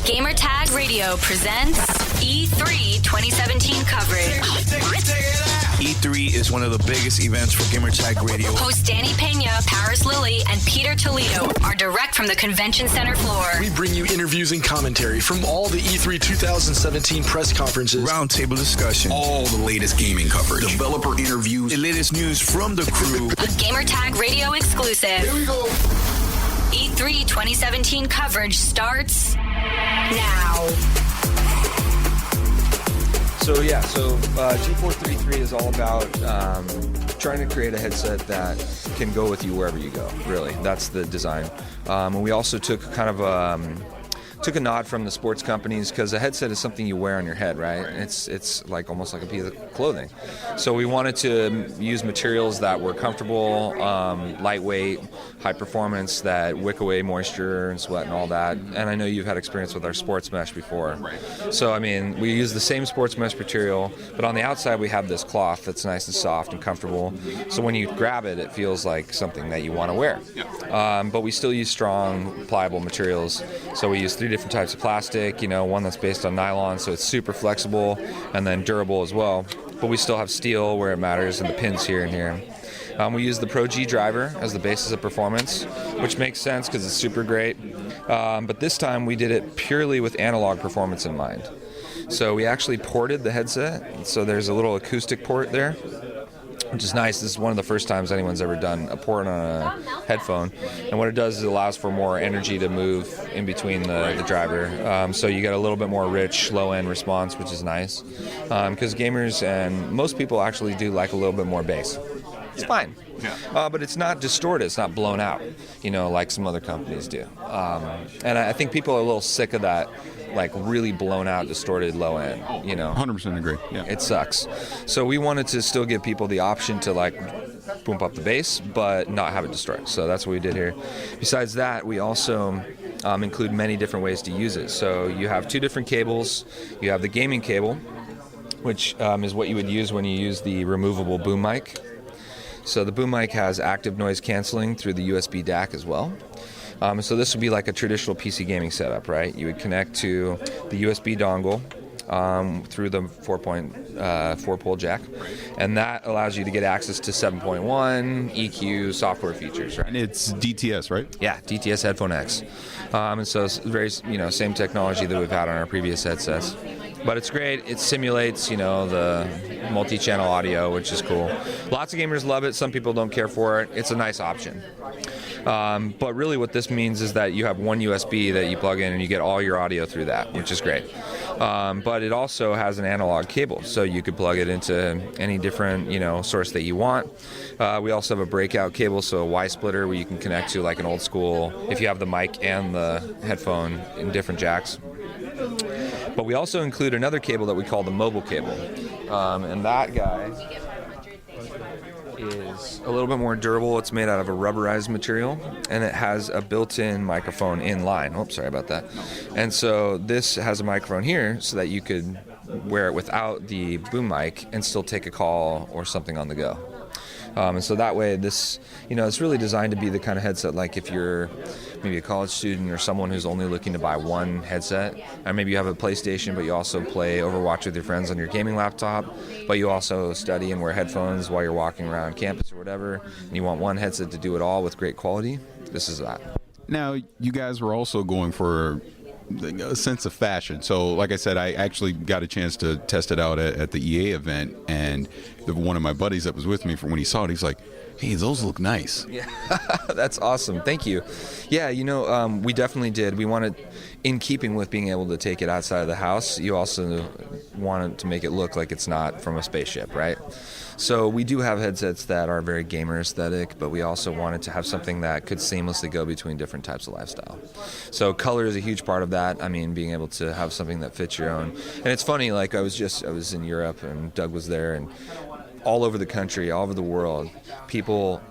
Gamertag Radio presents E3 2017 coverage. E3 is one of the biggest events for Gamertag Radio. Hosts Danny Pena, Parris Lilly, and Peter Toledo are direct from the convention center floor. We bring you interviews and commentary from all the E3 2017 press conferences. Roundtable discussion. All the latest gaming coverage. Developer interviews. The latest news from the crew. A Gamertag Radio exclusive. Here we go. E3 2017 coverage starts now. So G433 is all about trying to create a headset that can go with you wherever you go. Really, that's the design. And we also took kind of took a nod from the sports companies, because a headset is something you wear on your head, right? It's like almost like a piece of clothing. So we wanted to use materials that were comfortable, lightweight, high performance, that wick away moisture and sweat and all that. And I know you've had experience with our sports mesh before. So I mean, we use the same sports mesh material, but on the outside we have this cloth that's nice and soft and comfortable. So when you grab it, it feels like something that you want to wear. But we still use strong, pliable materials. So we use 3 different types of plastic, one that's based on nylon, so it's super flexible and then durable as well. But we still have steel where it matters and the pins here and here. We use the Pro G driver as the basis of performance, which makes sense because it's super great. But this time we did it purely with analog performance in mind. So we actually ported the headset, so there's a little acoustic port there, which is nice. This is one of the first times anyone's ever done a port on a headphone. And what it does is it allows for more energy to move in between the driver. So you get a little bit more rich, low-end response, which is nice. Because gamers and most people actually do like a little bit more bass. It's fine. But it's not distorted. It's not blown out, like some other companies do. And I think people are a little sick of that, like really blown out, distorted low end, 100% agree. Yeah. It sucks. So we wanted to still give people the option to like boom up the bass, but not have it distort. So that's what we did here. Besides that, we also include many different ways to use it. So you have 2 different cables. You have the gaming cable, which is what you would use when you use the removable boom mic. So the boom mic has active noise canceling through the USB DAC as well. So this would be like a traditional PC gaming setup, right? You would connect to the USB dongle through the 4-pole jack, and that allows you to get access to 7.1 EQ software features, right? And it's DTS, right? Yeah, DTS Headphone X. And so it's very, same technology that we've had on our previous headsets. But it's great. It simulates, the multi-channel audio, which is cool. Lots of gamers love it. Some people don't care for it. It's a nice option. But really what this means is that you have one USB that you plug in and you get all your audio through that, which is great. But it also has an analog cable, so you could plug it into any different, source that you want. We also have a breakout cable, so a Y-splitter where you can connect to like an old school, if you have the mic and the headphone in different jacks. But we also include another cable that we call the mobile cable. And that guy is a little bit more durable. It's made out of a rubberized material, and it has a built-in microphone in line. Oops, sorry about that. And so this has a microphone here so that you could wear it without the boom mic and still take a call or something on the go. And so that way, this, it's really designed to be the kind of headset, like if you're maybe a college student or someone who's only looking to buy one headset, and maybe you have a PlayStation, but you also play Overwatch with your friends on your gaming laptop, but you also study and wear headphones while you're walking around campus or whatever, and you want one headset to do it all with great quality, this is that. Now, you guys were also going for a sense of fashion. So, like I said, I actually got a chance to test it out at the EA event, and one of my buddies that was with me, from when he saw it, he's like, hey, those look nice. Yeah, that's awesome. Thank you. Yeah, we definitely did. We wanted, in keeping with being able to take it outside of the house, you also wanted to make it look like it's not from a spaceship, right? So we do have headsets that are very gamer aesthetic, but we also wanted to have something that could seamlessly go between different types of lifestyle. So color is a huge part of that. I mean, being able to have something that fits your own. And it's funny, like I was in Europe and Doug was there, and all over the country, all over the world, people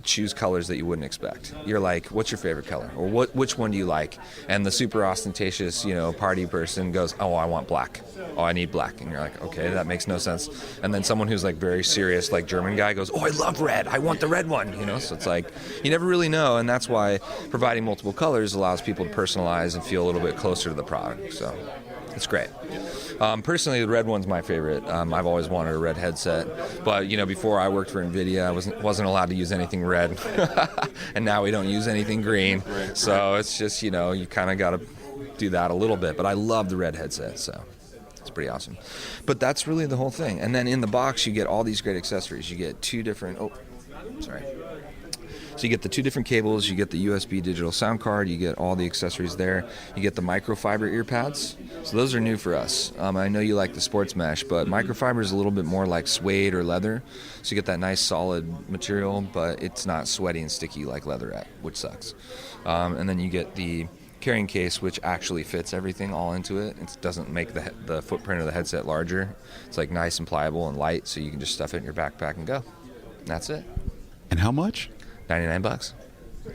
choose colors that you wouldn't expect. You're like, what's your favorite color? Or which one do you like? And the super ostentatious, party person goes, oh, I want black. Oh, I need black. And you're like, okay, that makes no sense. And then someone who's like very serious, like German guy goes, oh, I love red. I want the red one. So it's like, you never really know. And that's why providing multiple colors allows people to personalize and feel a little bit closer to the product. So it's great. Personally, the red one's my favorite. I've always wanted a red headset, but before I worked for NVIDIA, I wasn't allowed to use anything red, and now we don't use anything green. So it's just you kind of got to do that a little bit. But I love the red headset, so it's pretty awesome. But that's really the whole thing. And then in the box, you get all these great accessories. You get two different. So you get the two different cables, you get the USB digital sound card, you get all the accessories there. You get the microfiber ear pads. So those are new for us. I know you like the sports mesh, but microfiber is a little bit more like suede or leather. So you get that nice solid material, but it's not sweaty and sticky like leatherette, which sucks. And then you get the carrying case, which actually fits everything all into it. It doesn't make the footprint of the headset larger. It's like nice and pliable and light, so you can just stuff it in your backpack and go. And that's it. And how much? $99.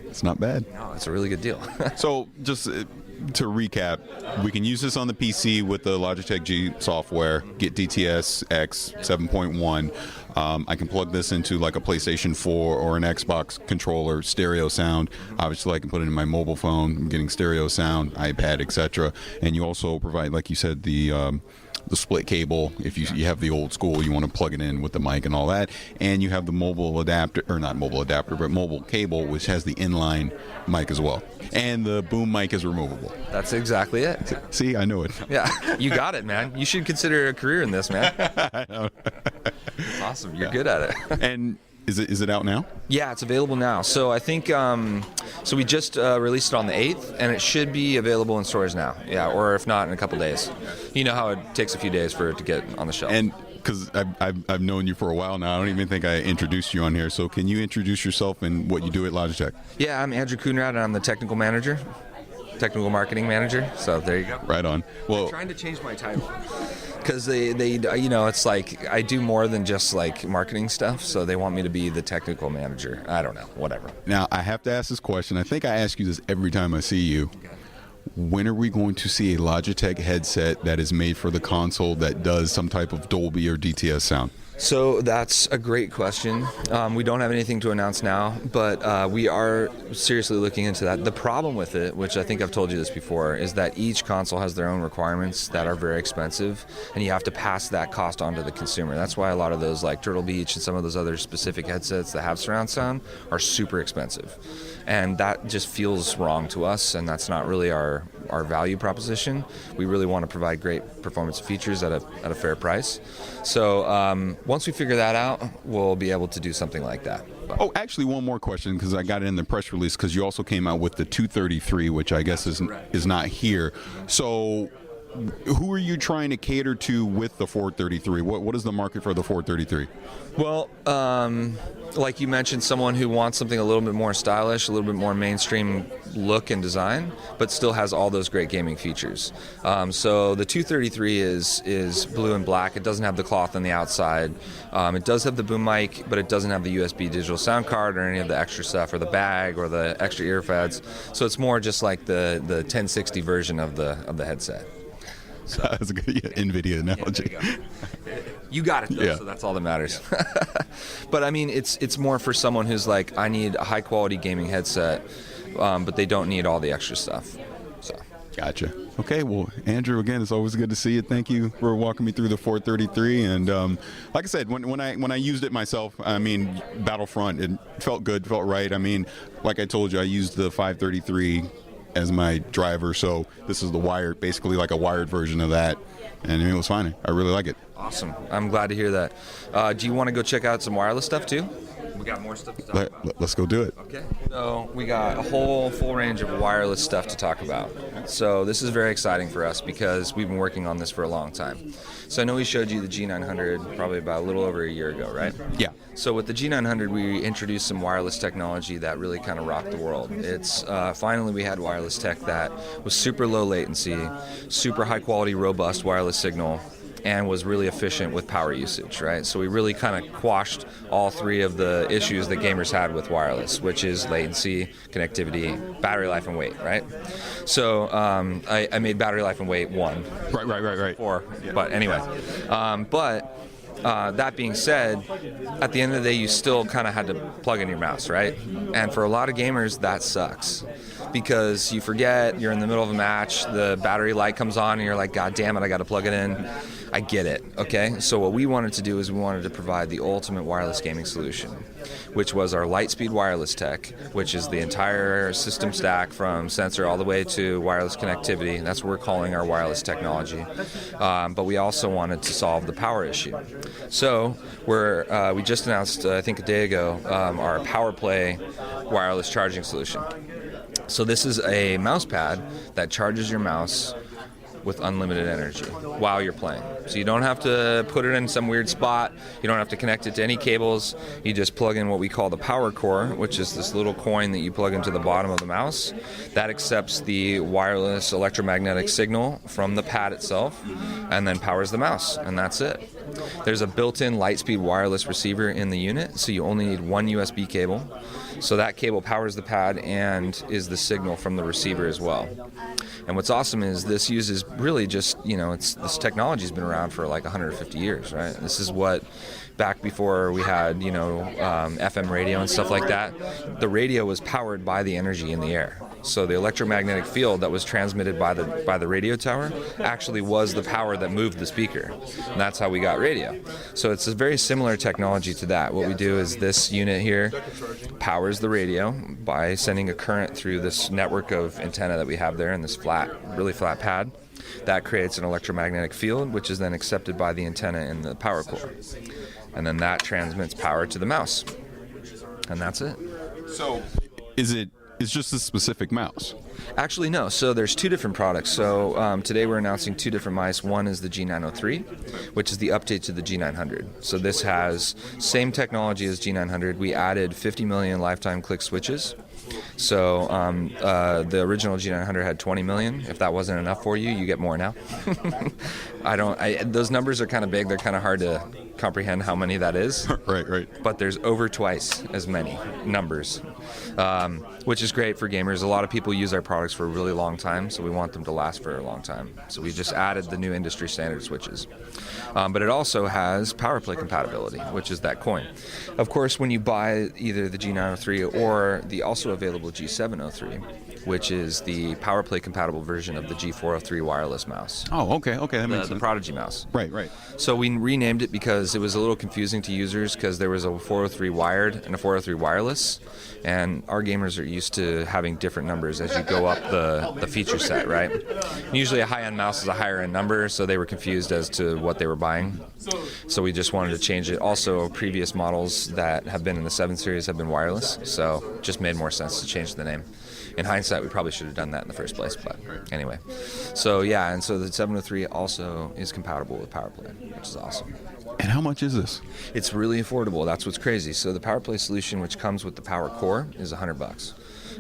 It's not bad. No, it's a really good deal. So just to recap, we can use this on the PC with the Logitech G software, get DTS X 7.1. I can plug this into like a PlayStation 4 or an Xbox controller, stereo sound. Obviously, I can put it in my mobile phone. I'm getting stereo sound, iPad, etc. And you also provide, like you said, the split cable. If you have the old school, you want to plug it in with the mic and all that. And you have the mobile adapter, or not mobile adapter, but mobile cable, which has the inline mic as well. And the boom mic is removable. That's exactly it. See, I knew it. Yeah, you got it, man. You should consider a career in this, man. I know. It's awesome. You're good at it. And is it out now? Yeah, it's available now. So I think so we just released it on the 8th, and it should be available in stores now. Yeah, or if not, in a couple days. You know how it takes a few days for it to get on the shelf. And because I've known you for a while now, I don't even think I introduced you on here. So can you introduce yourself and what you do at Logitech? Yeah, I'm Andrew Coonrad, and I'm the technical marketing manager. So there you go. Right on. Well, I'm trying to change my title because they it's like I do more than just like marketing stuff. So they want me to be the technical manager. I don't know, whatever. Now I have to ask this question. I think I ask you this every time I see you. Okay. When are we going to see a Logitech headset that is made for the console that does some type of Dolby or DTS sound? So that's a great question. We don't have anything to announce now, but we are seriously looking into that. The problem with it, which I think I've told you this before, is that each console has their own requirements that are very expensive, and you have to pass that cost on to the consumer. That's why a lot of those like Turtle Beach and some of those other specific headsets that have surround sound are super expensive. And that just feels wrong to us, and that's not really our value proposition. We really want to provide great performance features at a fair price. So once we figure that out, we'll be able to do something like that. Oh, actually, one more question, because I got it in the press release, because you also came out with the 233, which I guess is not here. So who are you trying to cater to with the 433? What is the market for the 433? Well, like you mentioned, someone who wants something a little bit more stylish, a little bit more mainstream look and design, but still has all those great gaming features. So the 233 is blue and black. It doesn't have the cloth on the outside. It does have the boom mic, but it doesn't have the USB digital sound card or any of the extra stuff, or the bag, or the extra ear pads. So it's more just like the 1060 version of the headset. So that's a good NVIDIA analogy. Yeah, you got it, though, yeah. So that's all that matters. But I mean, it's more for someone who's like, I need a high quality gaming headset, but they don't need all the extra stuff. So. Gotcha. Okay, well, Andrew, again, it's always good to see you. Thank you for walking me through the 433. And like I said, when I used it myself, I mean, Battlefront, it felt good, felt right. I mean, like I told you, I used the 533 as my driver, so this is the wired, basically like a wired version of that, and it was fine. I really like it. Awesome. I'm glad to hear that. Do you want to go check out some wireless stuff too? We got more stuff to talk about. Let's go do it. Okay. So we got a whole full range of wireless stuff to talk about. So this is very exciting for us because we've been working on this for a long time. So I know we showed you the G900 probably about a little over a year ago, right? Yeah. So with the G900, we introduced some wireless technology that really kind of rocked the world. It's finally we had wireless tech that was super low latency, super high quality, robust wireless signal. and was really efficient with power usage, right? So we really kind of quashed all three of the issues that gamers had with wireless, which is latency, connectivity, battery life, and weight, right? So I made battery life and weight 1. Right. 4. But anyway, that being said, at the end of the day, you still kind of had to plug in your mouse, right? And for a lot of gamers, that sucks. Because you forget, you're in the middle of a match, the battery light comes on, and you're like, God damn it, I got to plug it in. I get it, okay? So what we wanted to do is we wanted to provide the ultimate wireless gaming solution, which was our Lightspeed wireless tech, which is the entire system stack from sensor all the way to wireless connectivity. That's what we're calling our wireless technology. But we also wanted to solve the power issue. So we just announced, I think a day ago, our PowerPlay wireless charging solution. So this is a mouse pad that charges your mouse with unlimited energy while you're playing. So you don't have to put it in some weird spot. You don't have to connect it to any cables. You just plug in what we call the power core, which is this little coin that you plug into the bottom of the mouse. That accepts the wireless electromagnetic signal from the pad itself and then powers the mouse, and that's it. There's a built-in Lightspeed wireless receiver in the unit, so you only need one USB cable. So that cable powers the pad and is the signal from the receiver as well. And what's awesome is this uses really just, this technology's been around for like 150 years, right? This is what, back before we had, FM radio and stuff like that, the radio was powered by the energy in the air. So the electromagnetic field that was transmitted by the radio tower actually was the power that moved the speaker. And that's how we got radio. So it's a very similar technology to that. What we do is this unit here powers the radio by sending a current through this network of antenna that we have there in this really flat pad. That creates an electromagnetic field, which is then accepted by the antenna in the power core. And then that transmits power to the mouse. And that's it. So it's just a specific mouse? Actually, no. So there's two different products. So today we're announcing two different mice. One is the G903, which is the update to the G900. So this has same technology as G900. We added 50 million lifetime click switches. So the original G900 had 20 million. If that wasn't enough for you, you get more now. Those numbers are kind of big. They're kind of hard to comprehend how many that is. Right. But there's over twice as many numbers, which is great for gamers. A lot of people use our products for a really long time, so we want them to last for a long time. So we just added the new industry standard switches. But it also has PowerPlay compatibility, which is that coin. Of course, when you buy either the G903 or the also available G703, which is the PowerPlay compatible version of the G403 wireless mouse. Oh, okay, that makes sense. The Prodigy mouse. Right. So we renamed it because it was a little confusing to users because there was a 403 wired and a 403 wireless, and our gamers are used to having different numbers as you go up the feature set, right? And usually a high-end mouse is a higher-end number, so they were confused as to what they were buying. So we just wanted to change it. Also, previous models that have been in the 7 series have been wireless, so it just made more sense to change the name. In hindsight, we probably should have done that in the first place, but anyway. So yeah, and so the 703 also is compatible with PowerPlay, which is awesome. And how much is this? It's really affordable. That's what's crazy. So the PowerPlay solution, which comes with the Power Core, is $100.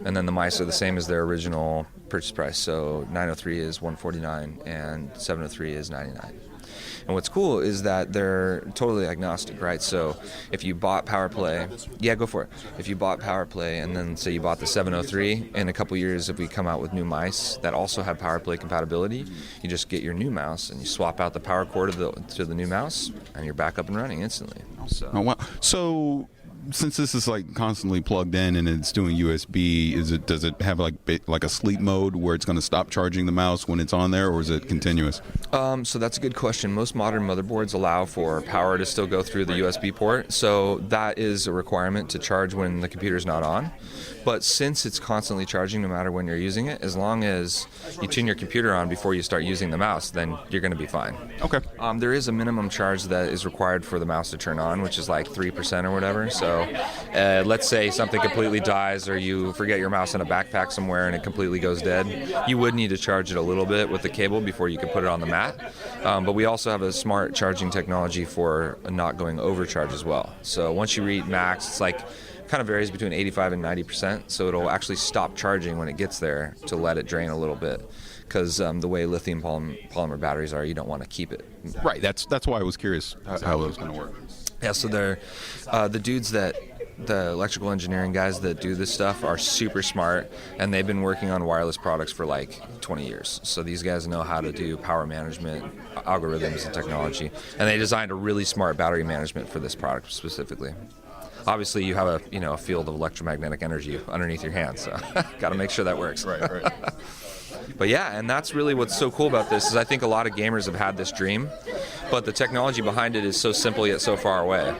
And then the mice are the same as their original purchase price. So 903 is $149 and 703 is $99. And what's cool is that they're totally agnostic, right? So if you bought PowerPlay, yeah, go for it. If you bought PowerPlay and then say you bought the 703, in a couple years if we come out with new mice that also have PowerPlay compatibility, you just get your new mouse and you swap out the power cord to the new mouse and you're back up and running instantly. So. Oh, wow. So since this is like constantly plugged in and it's doing USB, does it have like a sleep mode where it's going to stop charging the mouse when it's on there, or is it continuous? So that's a good question. Most modern motherboards allow for power to still go through the USB port, so that is a requirement to charge when the computer's not on. But since it's constantly charging no matter when you're using it, as long as you tune your computer on before you start using the mouse, then you're going to be fine. Okay. There is a minimum charge that is required for the mouse to turn on, which is like 3% or whatever. So let's say something completely dies or you forget your mouse in a backpack somewhere and it completely goes dead. You would need to charge it a little bit with the cable before you can put it on the mat. But we also have a smart charging technology for not going overcharge as well. So once you reach max, it's like kind of varies between 85 and 90%, so it'll actually stop charging when it gets there to let it drain a little bit. because the way lithium polymer batteries are, you don't want to keep it. Right. That's why I was curious how it was going to work. Yeah. So they're the dudes the electrical engineering guys that do this stuff are super smart, and they've been working on wireless products for like 20 years. So these guys know how to do power management, algorithms, and technology, and they designed a really smart battery management for this product specifically. Obviously, you have a field of electromagnetic energy underneath your hands, so got to make sure that works. Right. But yeah, and that's really what's so cool about this is I think a lot of gamers have had this dream, but the technology behind it is so simple yet so far away.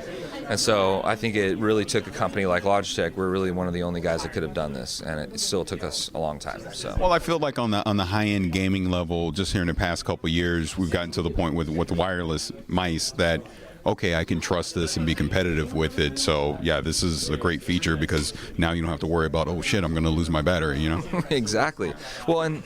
And so I think it really took a company like Logitech. We're really one of the only guys that could have done this, and it still took us a long time. So, well, I feel like on the high-end gaming level, just here in the past couple of years, we've gotten to the point with the wireless mice that, okay, I can trust this and be competitive with it. So, yeah, this is a great feature because now you don't have to worry about, oh, shit, I'm going to lose my battery, you know? Exactly. Well, and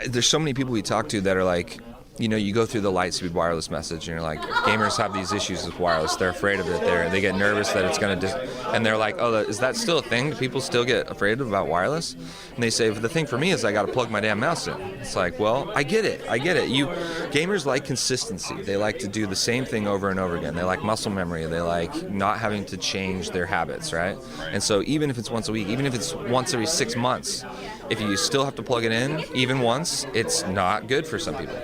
there's so many people we talk to that are like, you go through the Lightspeed wireless message, and you're like, gamers have these issues with wireless. They're afraid of it. They get nervous that it's going to and they're like, oh, is that still a thing? Do people still get afraid about wireless? And they say, the thing for me is I got to plug my damn mouse in. It's like, well, I get it. Gamers like consistency. They like to do the same thing over and over again. They like muscle memory. They like not having to change their habits, right? And so even if it's once a week, even if it's once every 6 months, if you still have to plug it in, even once, it's not good for some people.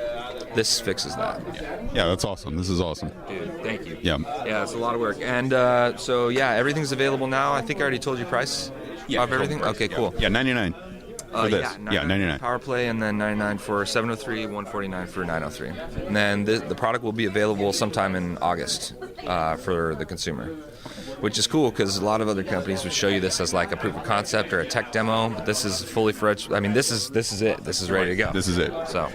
This fixes that. Yeah, that's awesome. This is awesome. Dude, thank you. Yeah, it's a lot of work. And so, yeah, everything's available now. I think I already told you price of everything. Okay, cool. Yeah, 99 for this. Yeah, 99. Power Play, and then 99 for 703, 149 for 903. And then the product will be available sometime in August for the consumer, which is cool because a lot of other companies would show you this as like a proof of concept or a tech demo, but this is fully fledged. I mean, this is it. This is ready to go. This is it. So.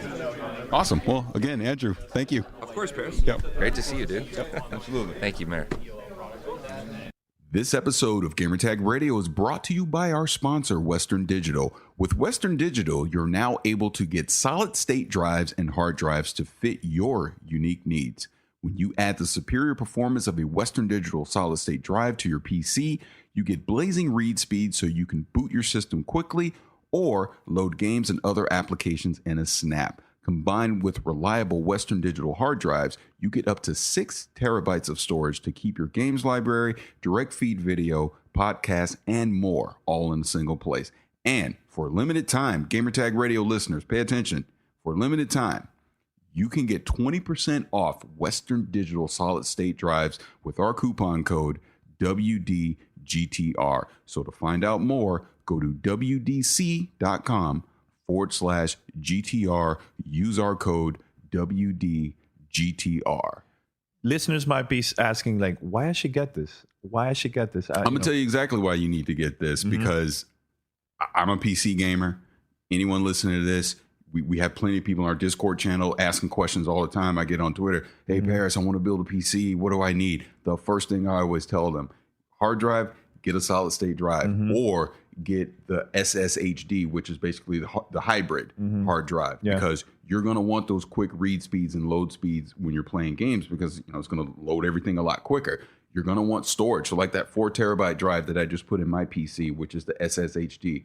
Awesome. Well, again, Andrew, thank you. Of course, Parris. Yep. Great to see you, dude. Yep, absolutely. Thank you, Mayor. This episode of Gamertag Radio is brought to you by our sponsor, Western Digital. With Western Digital, you're now able to get solid-state drives and hard drives to fit your unique needs. When you add the superior performance of a Western Digital solid-state drive to your PC, you get blazing read speed so you can boot your system quickly or load games and other applications in a snap. Combined with reliable Western Digital hard drives, you get up to 6 terabytes of storage to keep your games library, direct feed video, podcasts, and more all in a single place. And for a limited time, Gamertag Radio listeners, pay attention. For a limited time, you can get 20% off Western Digital solid-state drives with our coupon code WDGTR. So to find out more, go to WDC.com/GTR. Use our code WDGTR. Listeners might be asking, like, why I should get this? Why I should get this? I'm going to tell you exactly why you need to get this, because I'm a PC gamer. Anyone listening to this, we have plenty of people in our Discord channel asking questions all the time. I get on Twitter, hey, Parris, I want to build a PC. What do I need? The first thing I always tell them, hard drive, get a solid state drive, or get the SSHD, which is basically the hybrid hard drive, because you're going to want those quick read speeds and load speeds when you're playing games, because it's going to load everything a lot quicker. You're going to want storage. So like that 4 terabyte drive that I just put in my PC, which is the SSHD.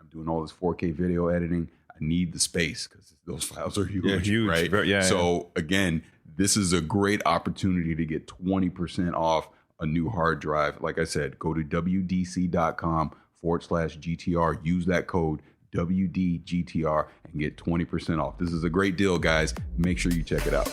I'm doing all this 4K video editing. I need the space because those files are huge, right? So again, this is a great opportunity to get 20% off a new hard drive. Like I said, go to WDC.com/GTR. Use that code WDGTR and get 20% off. This is a great deal, guys. Make sure you check it out.